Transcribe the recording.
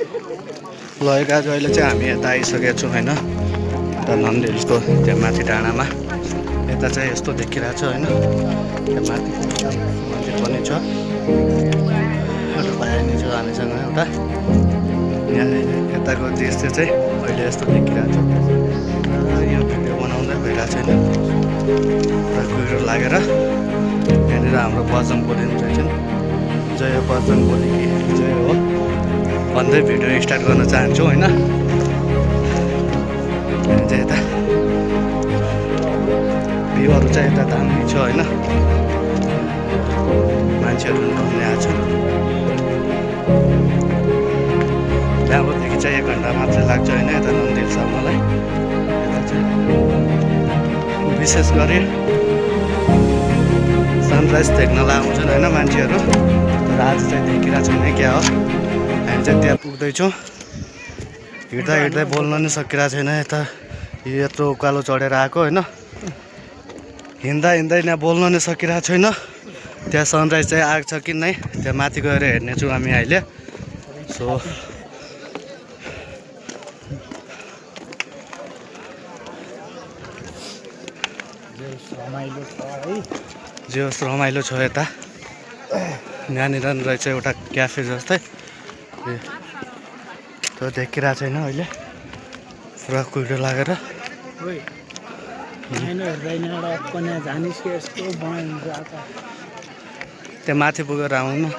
ल गाज अहिले चाहिँ हामी यता आइसकेको छौँ होइन यता नन्दी हिल्सको त्यहाँ माथि डाँडामा यता चाहिँ यस्तो देखिरहेको छ होइन त्यहाँ माथि मन्दिर पनि छ एउटा भाइ छ हामीसँग एउटा यहाँ यताको दृश्य चाहिँ अहिले यस्तो देखिरहेको छ यो भिडियो बनाउँदै भइरहेको छैन पुरा कुहिरो लागेर यहाँनिर हाम्रो बजरङ बोली चाहिँ जय बजरङ बोली कि जय हो भन्दै भिडियो स्टार्ट गर्न चाहन्छु होइन चाहिँ यता भ्यूहरू चाहिँ यता दामी छ होइन मान्छेहरू घुम्ने आएको छ त्यहाँदेखि चाहिँ 1 घन्टा मात्रै लाग्छ होइन यता नन्दिलसम्मलाई यता चाहिँ विशेष गरी सनराइज देख्नलाई आउँछन् होइन मान्छेहरू तर आज चाहिँ देखिरहेको छैन क्या हो हामी चाहिँ त्यहाँ पुग्दैछौँ हिँड्दा हिँड्दै बोल्न नै सकिरहेको छैन यता यत्रो उकालो चढेर आएको होइन हिँड्दा हिँड्दै यहाँ बोल्न नै सकिरहेको छैन त्यहाँ सनराइज चाहिँ आएको छ कि नै त्यहाँ माथि गएर हेर्नेछौँ हामी अहिले सो जे होस् रमाइलो छ यता यहाँनिर रहेछ एउटा क्याफे जस्तै त्यो देखिरहेको छैन अहिले पुरा कुहिरो लागेर त्यहाँ माथि पुगेर आउनु